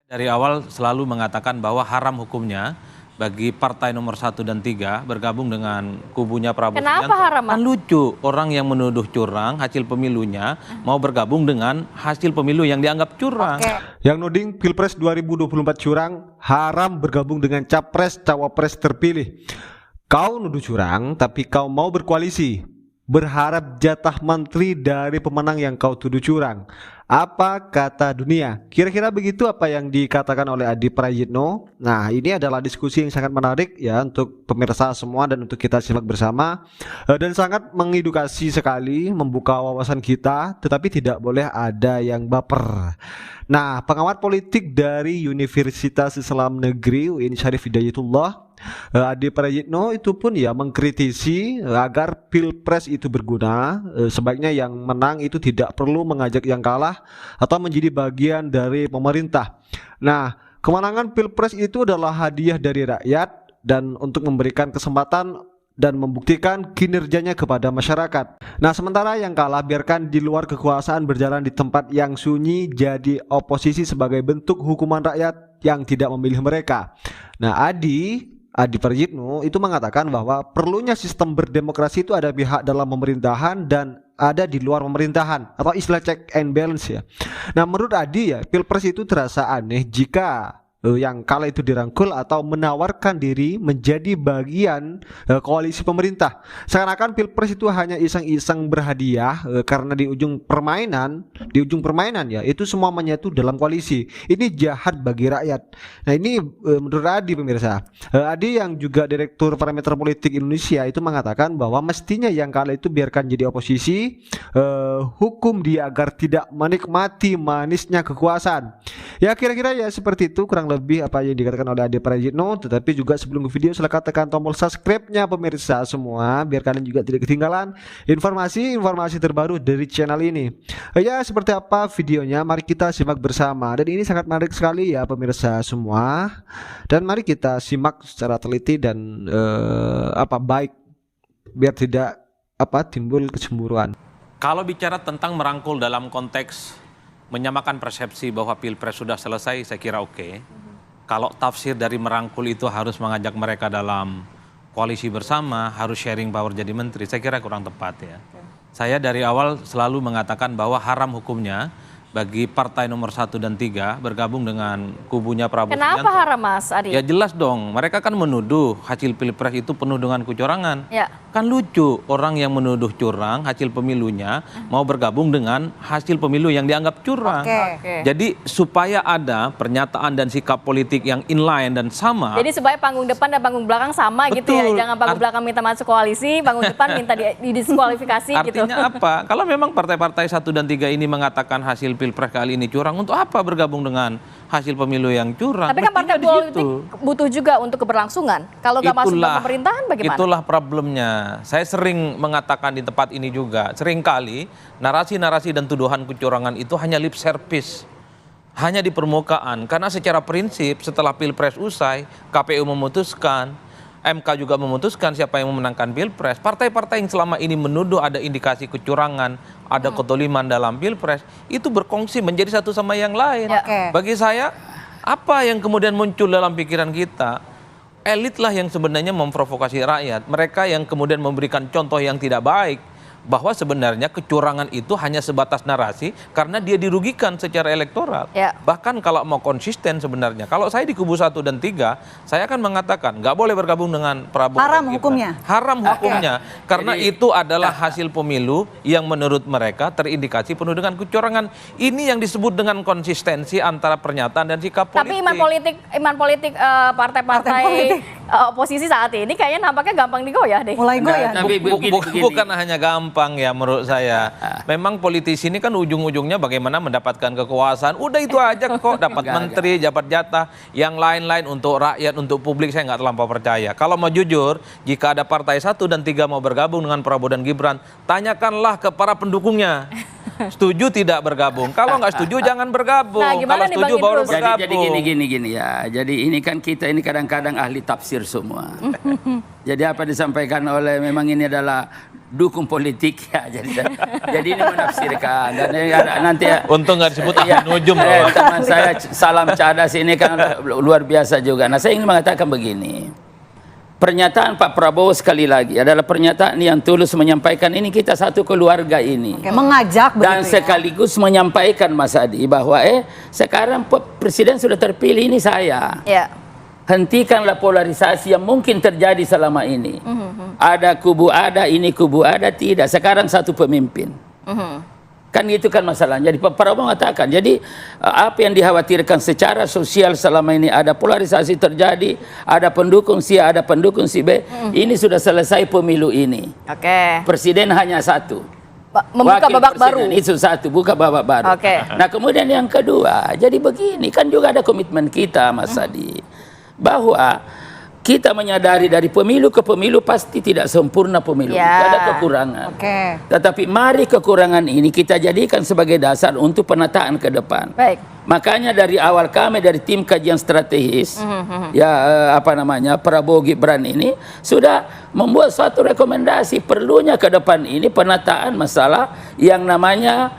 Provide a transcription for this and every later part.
Dari awal selalu mengatakan bahwa haram hukumnya bagi partai nomor 1 dan 3 bergabung dengan kubunya Prabowo Subianto. Kenapa haram, Mas? Kan lucu, orang yang menuduh curang hasil pemilunya mau bergabung dengan hasil pemilu yang dianggap curang. Yang nuding Pilpres 2024 curang haram bergabung dengan capres-cawapres terpilih. Kau nuduh curang tapi kau mau berkoalisi, berharap jatah menteri dari pemenang yang kau tuduh curang. Apa kata dunia? Kira-kira begitu apa yang dikatakan oleh Adi Prayitno. Nah, ini adalah diskusi yang sangat menarik ya untuk pemirsa semua dan untuk kita simak bersama, dan sangat mengedukasi sekali, membuka wawasan kita, tetapi tidak boleh ada yang baper. Nah, pengamat politik dari Universitas Islam Negeri UIN Syarif Hidayatullah, Adi Prayitno itu pun ya mengkritisi agar Pilpres itu berguna, sebaiknya yang menang itu tidak perlu mengajak yang kalah atau menjadi bagian dari pemerintah. Nah, kemenangan Pilpres itu adalah hadiah dari rakyat dan untuk memberikan kesempatan dan membuktikan kinerjanya kepada masyarakat. Nah, sementara yang kalah biarkan di luar kekuasaan berjalan di tempat yang sunyi jadi oposisi sebagai bentuk hukuman rakyat yang tidak memilih mereka. Nah, Adi Prayitno itu mengatakan bahwa perlunya sistem berdemokrasi itu ada pihak dalam pemerintahan dan ada di luar pemerintahan atau istilah check and balance ya. Nah, menurut Adi ya, Pilpres itu terasa aneh jika yang kalah itu dirangkul atau menawarkan diri menjadi bagian koalisi pemerintah. Seakan-akan Pilpres itu hanya iseng-iseng berhadiah karena di ujung permainan ya itu semua menyatu dalam koalisi. Ini jahat bagi rakyat. Nah, ini menurut Adi pemirsa. Adi yang juga Direktur Parameter Politik Indonesia itu mengatakan bahwa mestinya yang kalah itu biarkan jadi oposisi, hukum dia agar tidak menikmati manisnya kekuasaan. Ya kira-kira ya seperti itu kurang lebih apa yang dikatakan oleh Adi Prayitno. Tetapi juga sebelum ke video silakan tekan tombol subscribe-nya pemirsa semua biar kalian juga tidak ketinggalan informasi terbaru dari channel ini. Ya seperti apa videonya mari kita simak bersama, dan ini sangat menarik sekali ya pemirsa semua, dan mari kita simak secara teliti dan baik biar tidak timbul kecemburuan. Kalau bicara tentang merangkul dalam konteks menyamakan persepsi bahwa Pilpres sudah selesai, saya kira oke. Kalau tafsir dari merangkul itu harus mengajak mereka dalam koalisi bersama, harus sharing power jadi menteri, saya kira kurang tepat ya. Saya dari awal selalu mengatakan bahwa haram hukumnya bagi partai nomor 1 dan 3 bergabung dengan kubunya Prabowo Subianto. Kenapa haram, Mas Adi? Ya jelas dong, mereka kan menuduh hasil Pilpres itu penuh dengan kecurangan. Ya. Kan lucu, orang yang menuduh curang hasil pemilunya mau bergabung dengan hasil pemilu yang dianggap curang. Jadi supaya ada pernyataan dan sikap politik yang inline dan sama. Jadi supaya panggung depan dan panggung belakang sama. Betul. Gitu ya, jangan panggung belakang minta masuk koalisi, panggung depan minta didiskualifikasi gitu. Artinya apa? Kalau memang partai-partai 1 dan 3 ini mengatakan hasil Pilpres kali ini curang, untuk apa bergabung dengan hasil pemilu yang curang? Tapi kan partai politik butuh juga untuk keberlangsungan. Kalau nggak masuk ke pemerintahan bagaimana? Itulah problemnya. Saya sering mengatakan di tempat ini juga, seringkali narasi-narasi dan tuduhan kecurangan itu hanya lip service, hanya di permukaan. Karena secara prinsip setelah Pilpres usai, KPU memutuskan, MK juga memutuskan siapa yang memenangkan Pilpres. Partai-partai yang selama ini menuduh ada indikasi kecurangan, ada kedoliman dalam Pilpres, itu berkongsi menjadi satu sama yang lain. Bagi saya, apa yang kemudian muncul dalam pikiran kita? Elitlah yang sebenarnya memprovokasi rakyat. Mereka yang kemudian memberikan contoh yang tidak baik, bahwa sebenarnya kecurangan itu hanya sebatas narasi karena dia dirugikan secara elektoral. Bahkan kalau mau konsisten sebenarnya, kalau saya di kubu 1 dan 3, saya akan mengatakan nggak boleh bergabung dengan Prabowo. Haram hukumnya. Haram hukumnya, karena itu adalah hasil pemilu yang menurut mereka terindikasi penuh dengan kecurangan. Ini yang disebut dengan konsistensi antara pernyataan dan sikap politik. Tapi iman politik partai-partai oposisi saat ini kayaknya nampaknya gampang digoyah deh. Mulai goyah. Bukan hanya gampang ya menurut saya. Memang politisi ini kan ujung-ujungnya bagaimana mendapatkan kekuasaan. Udah itu aja kok, dapat menteri, dapat jatah. Yang lain-lain untuk rakyat, untuk publik saya nggak terlampau percaya. Kalau mau jujur, jika ada partai 1 dan 3 mau bergabung dengan Prabowo dan Gibran, tanyakanlah ke para pendukungnya. Setuju tidak bergabung? Kalau nggak setuju jangan bergabung. Kalau setuju baru bergabung. Jadi gini ya. Jadi ini kan kita ini kadang-kadang ahli tafsir semua. Jadi apa disampaikan oleh memang ini adalah dukung politik ya. Jadi ini menafsirkan dan nanti Untung nggak disebut ahli nujum loh. teman saya Salam Cadas ini kan luar biasa juga. Nah, saya ingin mengatakan begini. Pernyataan Pak Prabowo sekali lagi adalah pernyataan yang tulus menyampaikan ini kita satu keluarga ini. Oke, mengajak Dan begitu ya. sekaligus menyampaikan Mas Adi bahwa sekarang presiden sudah terpilih ini saya. Ya. Hentikanlah polarisasi yang mungkin terjadi selama ini. Ada kubu ada, ini kubu ada, tidak. Sekarang satu pemimpin. Kan itu kan masalahnya. Jadi Pak Prabowo mengatakan, jadi apa yang dikhawatirkan secara sosial selama ini ada polarisasi terjadi, ada pendukung si A, ada pendukung si B. Ini sudah selesai pemilu ini. Oke. Presiden hanya satu. Membuka Wakil babak baru. presiden itu satu, buka babak baru. Oke. Nah kemudian yang kedua, jadi begini, kan juga ada komitmen kita Mas Adi, bahwa kita menyadari dari pemilu ke pemilu pasti tidak sempurna pemilu, Ya. ada kekurangan. Oke. Tetapi mari kekurangan ini kita jadikan sebagai dasar untuk penataan ke depan. Baik. Makanya dari awal kami dari tim kajian strategis, Prabowo Gibran ini sudah membuat suatu rekomendasi perlunya ke depan ini penataan masalah yang namanya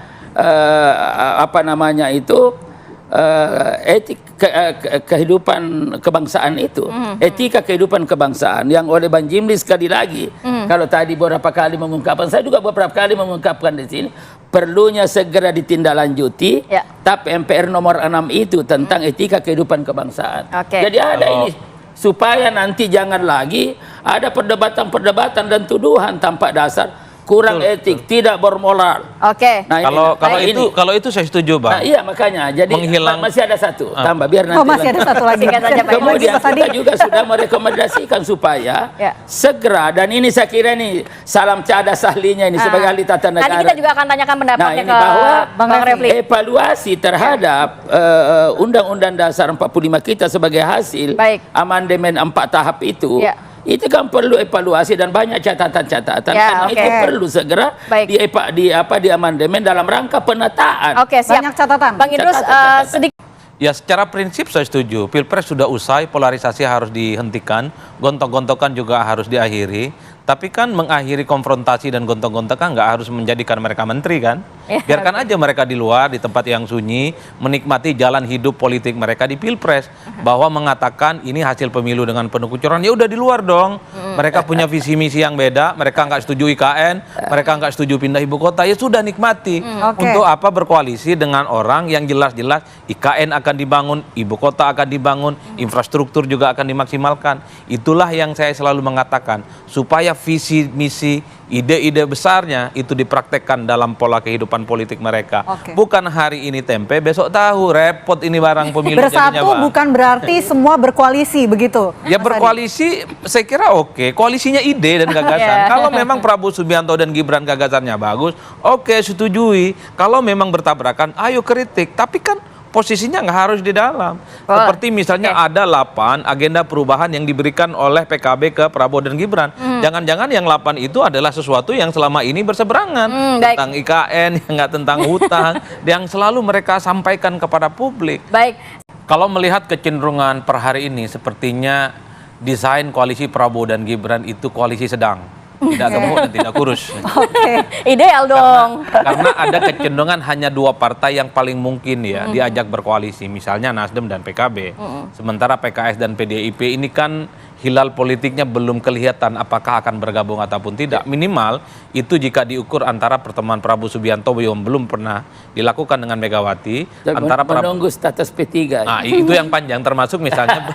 etik kehidupan kebangsaan itu, etika kehidupan kebangsaan yang oleh Bang Jimli sekali lagi, kalau tadi beberapa kali mengungkapkan, saya juga beberapa kali mengungkapkan di sini, perlunya segera ditindaklanjuti. Ya. TAP MPR nomor 6 itu tentang etika kehidupan kebangsaan. Oke. Jadi ada ini supaya nanti jangan lagi ada perdebatan dan tuduhan tanpa dasar, kurang etik, tidak bermoral. Oke. Nah, Kalau itu saya setuju, Nah, Bang. iya makanya jadi masih ada satu tambah biar nanti. Masih ada satu lagi. Singkat saja, Pak. Kemudian Mas Adi. kita juga sudah merekomendasikan supaya Ya. segera, dan ini saya kira ini Salam Cadas ahlinya ini sebagai ahli tata negara. Nanti kita juga akan tanyakan pendapatnya Nah, ini ke bahwa Bang Refli. evaluasi terhadap Undang-Undang Dasar 45 kita sebagai hasil Baik. amandemen 4 tahap itu. Ya. Itu kan perlu evaluasi dan banyak catatan-catatan. Ya, Karena oke. itu perlu segera Baik. di amandemen dalam rangka penataan. Oke, siap. Banyak catatan. Bang Idrus, Catatan. sedikit. Ya secara prinsip saya setuju. Pilpres sudah usai, polarisasi harus dihentikan, gontok-gontokan juga harus diakhiri. Tapi kan mengakhiri konfrontasi dan gontok-gontokan nggak harus menjadikan mereka menteri kan? Biarkan aja mereka di luar, di tempat yang sunyi, menikmati jalan hidup politik mereka di Pilpres. Bahwa mengatakan ini hasil pemilu dengan penuh kecurangan, ya udah di luar dong. Mereka punya visi misi yang beda, mereka nggak setuju IKN, mereka nggak setuju pindah ibu kota, ya sudah nikmati. Oke. Untuk apa berkoalisi dengan orang yang jelas-jelas IKN akan dibangun, ibu kota akan dibangun, infrastruktur juga akan dimaksimalkan. Itulah yang saya selalu mengatakan, supaya visi misi ide-ide besarnya itu dipraktekkan dalam pola kehidupan politik mereka. Oke. Bukan hari ini tempe, besok tahu, repot ini barang pemilu jadinya, Bersatu Bang. bukan berarti semua berkoalisi begitu. Ya Mas Adi? berkoalisi saya kira oke, koalisinya ide dan gagasan. Ya. Kalau memang Prabowo Subianto dan Gibran gagasannya bagus, oke setujui. Kalau memang bertabrakan, ayo kritik. Tapi kan posisinya nggak harus di dalam. Seperti misalnya ada 8 agenda perubahan yang diberikan oleh PKB ke Prabowo dan Gibran. Jangan-jangan yang 8 itu adalah sesuatu yang selama ini berseberangan. Baik. Tentang IKN, nggak tentang hutang, yang selalu mereka sampaikan kepada publik. Baik. Kalau melihat kecenderungan per hari ini, sepertinya desain koalisi Prabowo dan Gibran itu koalisi sedang. Tidak gemuk dan tidak kurus. Oke. Ideal dong. Karena ada kecenderungan hanya 2 partai yang paling mungkin ya diajak berkoalisi. Misalnya Nasdem dan PKB. Sementara PKS dan PDIP ini kan hilal politiknya belum kelihatan apakah akan bergabung ataupun tidak. Minimal itu jika diukur antara pertemuan Prabowo Subianto yang belum pernah dilakukan dengan Megawati. Antara menunggu status P3. Nah, itu yang panjang, termasuk misalnya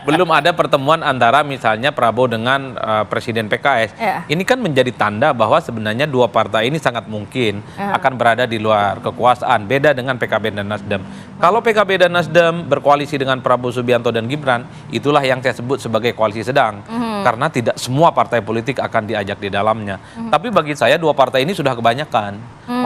belum ada pertemuan antara misalnya Prabowo dengan Presiden PKS. Ya. Ini kan menjadi tanda bahwa sebenarnya 2 partai ini sangat mungkin akan berada di luar kekuasaan. Beda dengan PKB dan Nasdem. Kalau PKB dan Nasdem berkoalisi dengan Prabowo Subianto dan Gibran, itulah yang saya sebut sebagai koalisi sedang. Karena tidak semua partai politik akan diajak di dalamnya. Tapi bagi saya 2 partai ini sudah kebanyakan.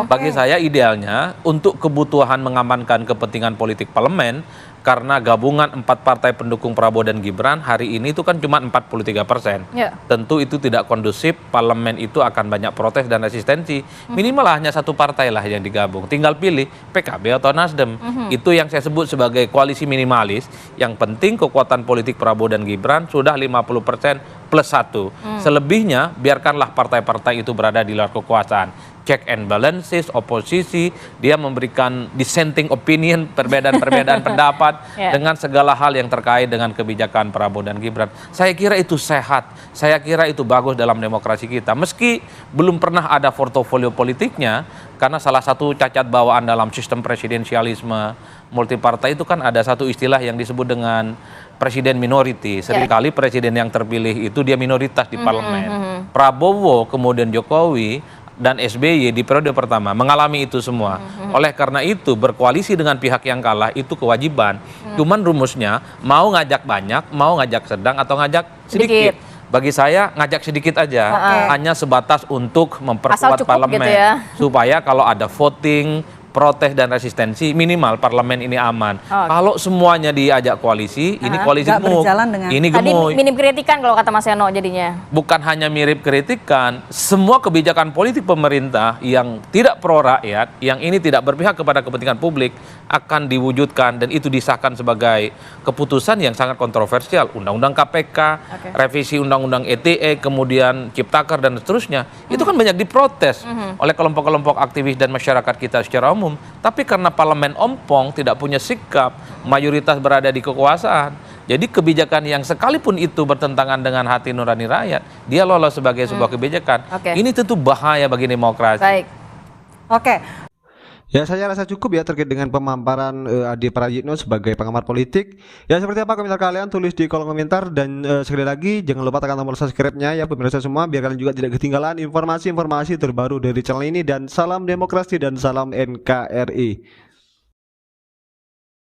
Bagi saya idealnya untuk kebutuhan mengamankan kepentingan politik parlemen, karena gabungan 4 partai pendukung Prabowo dan Gibran hari ini itu kan cuma 43%. Ya. Tentu itu tidak kondusif, parlemen itu akan banyak protes dan resistensi. Minimal hanya 1 partai lah yang digabung. Tinggal pilih PKB atau Nasdem. Itu yang saya sebut sebagai koalisi minimalis. Yang penting kekuatan politik Prabowo dan Gibran sudah 50% +1. Selebihnya biarkanlah partai-partai itu berada di luar kekuasaan. Check and balances, oposisi, dia memberikan dissenting opinion, perbedaan-perbedaan pendapat dengan segala hal yang terkait dengan kebijakan Prabowo dan Gibran. Saya kira itu sehat, saya kira itu bagus dalam demokrasi kita. Meski belum pernah ada portofolio politiknya, karena salah satu cacat bawaan dalam sistem presidensialisme multipartai itu kan ada satu istilah yang disebut dengan presiden minority. Seringkali presiden yang terpilih itu dia minoritas di parlemen. Prabowo kemudian Jokowi dan SBY di periode pertama mengalami itu semua. Oleh karena itu berkoalisi dengan pihak yang kalah itu kewajiban. Cuman rumusnya mau ngajak banyak, mau ngajak sedang atau ngajak sedikit. Bagi saya ngajak sedikit aja, hanya sebatas untuk memperkuat parlemen gitu ya. supaya kalau ada voting, protes dan resistensi minimal parlemen ini aman. Kalau semuanya diajak koalisi, ini koalisi nggak gemuk, berjalan dengan- ini Tadi gemoy. minim kritikan kalau kata Mas Eno jadinya. Bukan hanya mirip kritikan, semua kebijakan politik pemerintah yang tidak pro rakyat, yang ini tidak berpihak kepada kepentingan publik akan diwujudkan dan itu disahkan sebagai keputusan yang sangat kontroversial. Undang-undang KPK, revisi Undang-Undang ITE, kemudian Ciptaker dan seterusnya. Itu kan banyak diprotes oleh kelompok-kelompok aktivis dan masyarakat kita secara umum. Tapi karena parlemen ompong tidak punya sikap, mayoritas berada di kekuasaan. Jadi kebijakan yang sekalipun itu bertentangan dengan hati nurani rakyat, dia lolos sebagai sebuah kebijakan. Ini tentu bahaya bagi demokrasi. Baik. Oke. Ya, saya rasa cukup ya terkait dengan pemaparan Adi Prayitno sebagai pengamat politik. Ya, seperti apa komentar kalian, tulis di kolom komentar. Dan sekali lagi jangan lupa tekan tombol subscribe-nya ya pemirsa semua, biar kalian juga tidak ketinggalan informasi-informasi terbaru dari channel ini. Dan salam demokrasi dan salam NKRI.